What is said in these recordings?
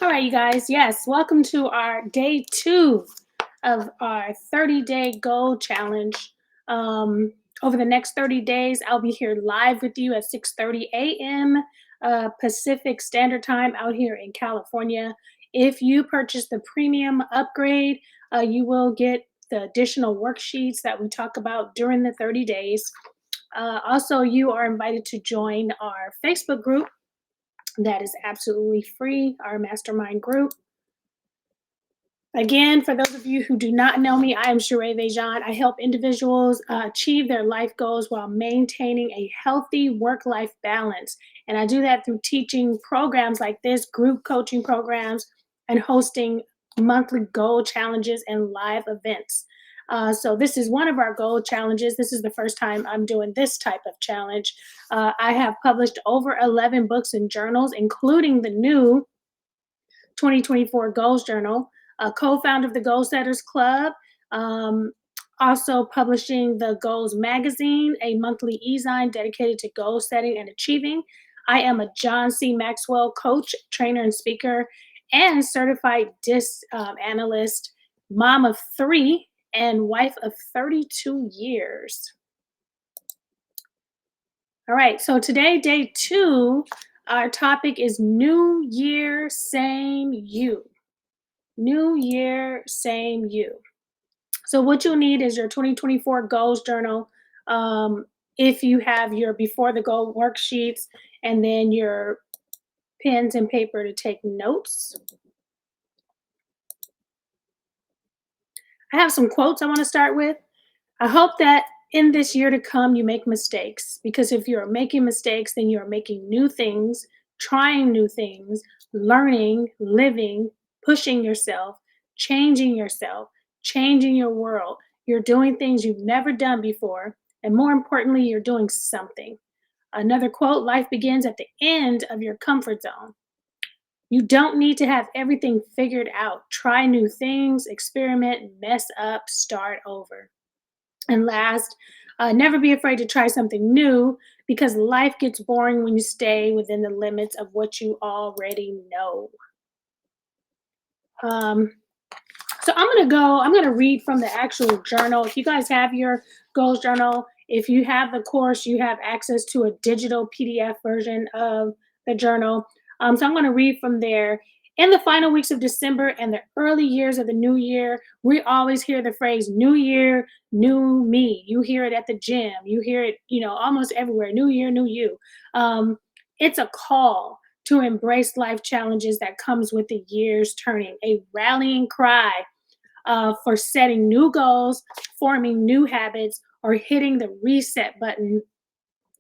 All right, you guys. Yes, welcome to our day two of our 30-day goal challenge. Um, Over the next 30 days, I'll be here live with you at 6:30 a.m. Pacific Standard Time out here in California. If you purchase the premium upgrade, you will get the additional worksheets that we talk about during the 30 days. Also, you are invited to join our Facebook group that is absolutely free, our mastermind group. Again, for those of you who do not know me, I am Sheree Vejan. I help individuals achieve their life goals while maintaining a healthy work life balance. And I do that through teaching programs like this, group coaching programs, and hosting monthly goal challenges and live events. So, this is one of our goal challenges. This is the first time I'm doing this type of challenge. I have published over 11 books and journals, including the new 2024 Goals Journal, a co-founder of the Goal Setters Club, um, also publishing the Goals Magazine, a monthly e-zine dedicated to goal setting and achieving. I am a John C. Maxwell coach, trainer, and speaker, and certified DISC analyst, mom of three, and wife of 32 years. All right, so today, day two, our topic is New Year, Same You. New year, same you. So what you'll need is your 2024 goals journal. If you have your before the goal worksheets and then your pens and paper to take notes. I have some quotes I want to start with. I hope that in this year to come, you make mistakes because if you're making mistakes, then you're making new things, trying new things, learning, living, pushing yourself, changing your world. You're doing things you've never done before. And more importantly, you're doing something. Another quote: life begins at the end of your comfort zone. You don't need to have everything figured out. Try new things, experiment, mess up, start over. And last, never be afraid to try something new because life gets boring when you stay within the limits of what you already know. Um, so I'm gonna read from the actual journal. If you guys have your goals journal, if you have the course, you have access to a digital PDF version of the journal. So I'm gonna read from there. In the final weeks of December and the early years of the new year, we always hear the phrase new year, new me. You hear it at the gym, you hear it, almost everywhere. New year, new you. Um, it's a call to embrace life challenges that comes with the years turning, a rallying cry for setting new goals, forming new habits, or hitting the reset button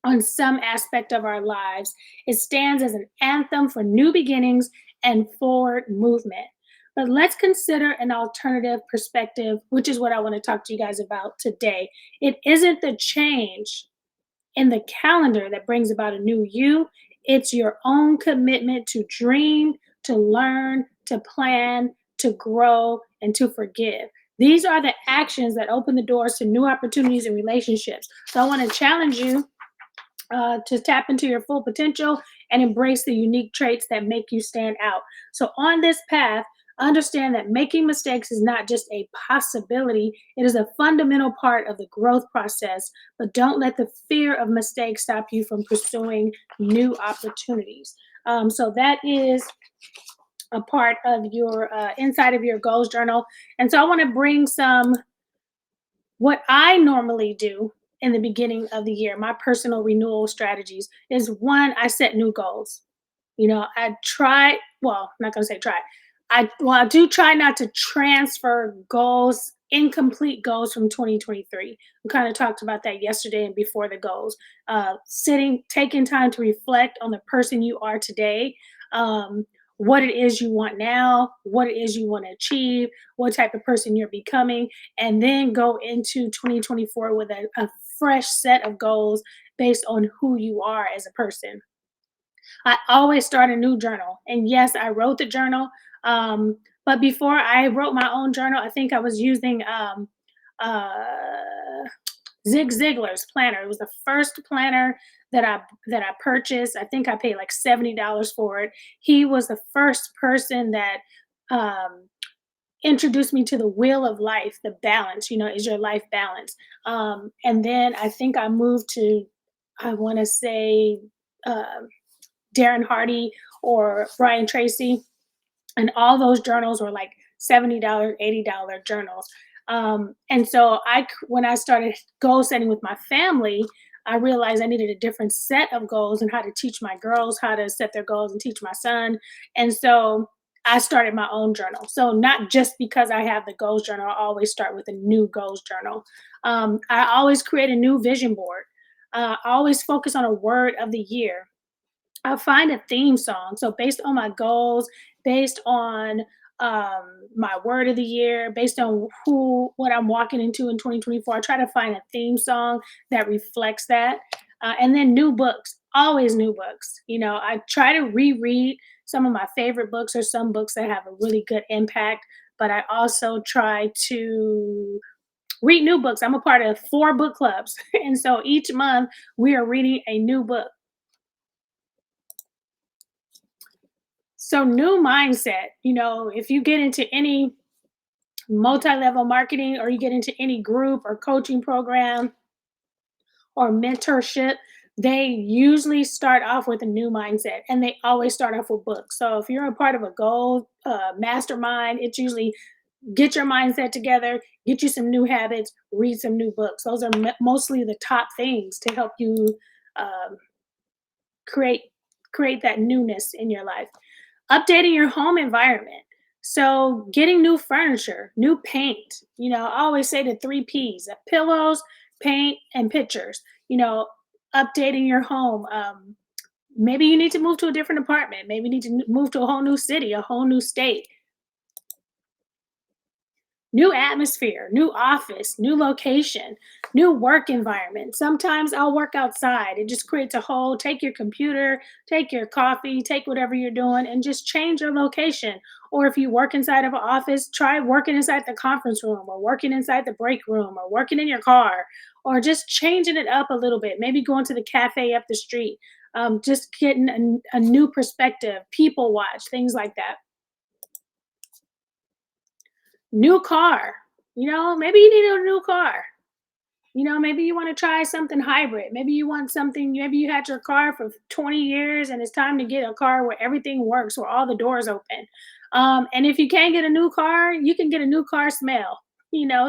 on some aspect of our lives. It stands as an anthem for new beginnings and forward movement. But let's consider an alternative perspective, which is what I want to talk to you guys about today. It isn't the change in the calendar that brings about a new you. It's your own commitment to dream, to learn, to plan, to grow, and to forgive. These are the actions that open the doors to new opportunities and relationships. So I want to challenge you to tap into your full potential and embrace the unique traits that make you stand out. So, on this path, understand that making mistakes is not just a possibility, it is a fundamental part of the growth process. But don't let the fear of mistakes stop you from pursuing new opportunities. So, that is a part of your inside of your goals journal. And so, I want to bring some what I normally do in the beginning of the year, my personal renewal strategies is one, I set new goals. I try, well, I'm not going to say try. I do try not to transfer goals, incomplete goals from 2023. We kind of talked about that yesterday and before the goals. Taking time to reflect on the person you are today, um, what it is you want now, what it is you want to achieve, what type of person you're becoming, and then go into 2024 with a fresh set of goals based on who you are as a person. I always start a new journal. And yes, I wrote the journal. But before I wrote my own journal, I think I was using uh, Zig Ziglar's planner. It was the first planner that I purchased. I think I paid like $70 for it. He was the first person that um, introduced me to the wheel of life, the balance. Is your life balance? And then I think I moved to, I want to say, uh, Darren Hardy or Brian Tracy, and all those journals were like $70, $80 journals. And so when I started goal setting with my family, I realized I needed a different set of goals and how to teach my girls how to set their goals and teach my son. And so I started my own journal. So not just because I have the goals journal, I always start with a new goals journal. I always create a new vision board. I always focus on a word of the year. I'll find a theme song. So based on my goals, based on my word of the year, based on what I'm walking into in 2024, I try to find a theme song that reflects that. And then new books, always new books. I try to reread some of my favorite books or some books that have a really good impact, but I also try to read new books. I'm a part of 4 book clubs. And so each month we are reading a new book. So new mindset, if you get into any multi-level marketing or you get into any group or coaching program or mentorship, they usually start off with a new mindset and they always start off with books. So if you're a part of a goal mastermind, it's usually get your mindset together, get you some new habits, read some new books. Those are mostly the top things to help you um, create create that newness in your life. Updating your home environment. So, getting new furniture, new paint. I always say the 3 P's: pillows, paint, and pictures. Updating your home. Maybe you need to move to a different apartment. Maybe you need to move to a whole new city, a whole new state. New atmosphere, new office, new location, new work environment. Sometimes I'll work outside. It just creates a whole, take your computer, take your coffee, take whatever you're doing, and just change your location. Or if you work inside of an office, try working inside the conference room or working inside the break room or working in your car or just changing it up a little bit. Maybe going to the cafe up the street, just getting a new perspective, people watch, things like that. New car. Maybe you need a new car. Maybe you want to try something hybrid. Maybe you had your car for 20 years and it's time to get a car where everything works, where all the doors open. And if you can't get a new car, you can get a new car smell.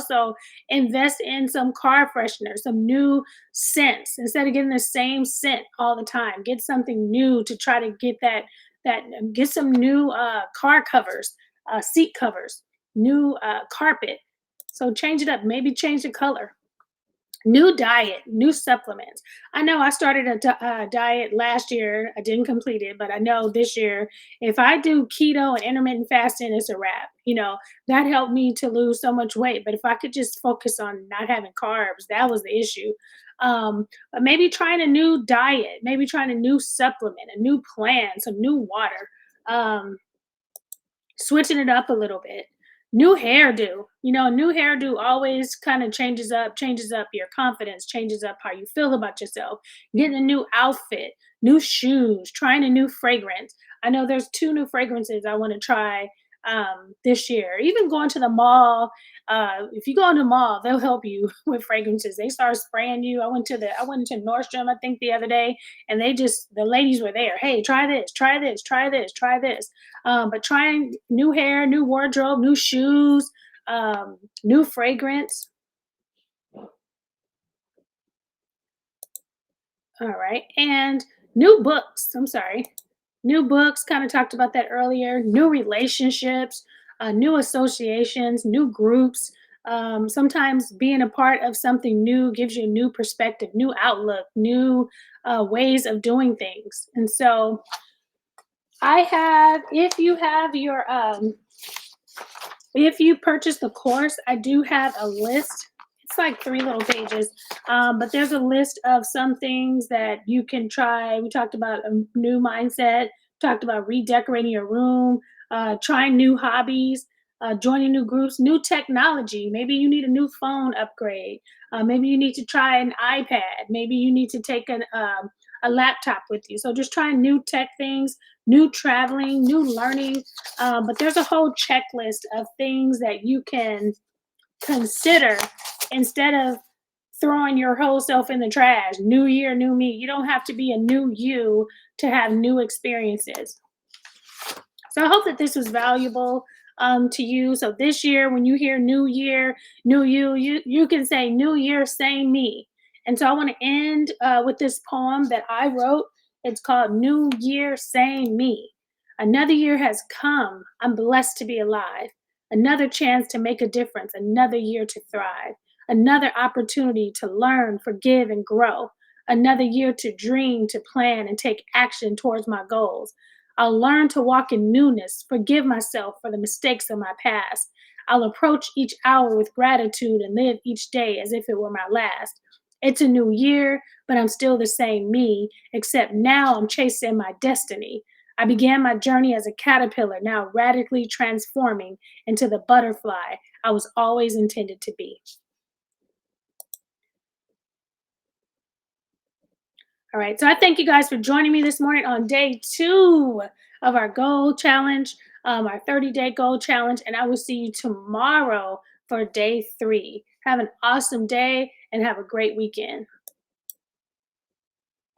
So invest in some car freshener, some new scents instead of getting the same scent all the time. Get something new to try to get get some new car covers, seat covers, new carpet. So change it up. Maybe change the color. New diet, new supplements. I know I started a diet last year. I didn't complete it, but I know this year, if I do keto and intermittent fasting, it's a wrap. That helped me to lose so much weight. But if I could just focus on not having carbs, that was the issue. But maybe trying a new diet, maybe trying a new supplement, a new plan, some new water. Switching it up a little bit. New hairdo. New hairdo always kind of changes up your confidence, changes up how you feel about yourself. Getting a new outfit, new shoes, trying a new fragrance. I know there's 2 new fragrances I want to try this year. Even going to the mall. If you go in the mall, they'll help you with fragrances. They start spraying you. I went into Nordstrom, I think, the other day, and the ladies were there. Hey, try this, try this, try this, try this. But trying new hair, new wardrobe, new shoes, new fragrance. All right. And new books. I'm sorry. New books, kind of talked about that earlier. New relationships, new associations, new groups. Sometimes being a part of something new gives you a new perspective, new outlook, new ways of doing things. And so if you have if you purchase the course, I do have a list. It's like 3 little pages, but there's a list of some things that you can try. We talked about a new mindset, talked about redecorating your room, trying new hobbies, joining new groups, new technology. Maybe you need a new phone upgrade. Maybe you need to try an iPad. Maybe you need to take a laptop with you. So just trying new tech things, new traveling, new learning. But there's a whole checklist of things that you can consider instead of throwing your whole self in the trash. New year, new me. You don't have to be a new you to have new experiences. So I hope that this was valuable to you. So this year, when you hear New Year, New You, you can say New Year, same me. And so I want to end with this poem that I wrote. It's called New Year, Same Me. Another year has come. I'm blessed to be alive. Another chance to make a difference. Another year to thrive. Another opportunity to learn, forgive, and grow. Another year to dream, to plan, and take action towards my goals. I'll learn to walk in newness, forgive myself for the mistakes of my past. I'll approach each hour with gratitude and live each day as if it were my last. It's a new year, but I'm still the same me, except now I'm chasing my destiny. I began my journey as a caterpillar, now radically transforming into the butterfly I was always intended to be. All right. So I thank you guys for joining me this morning on day 2 of our goal challenge, our 30-day goal challenge. And I will see you tomorrow for day 3. Have an awesome day and have a great weekend.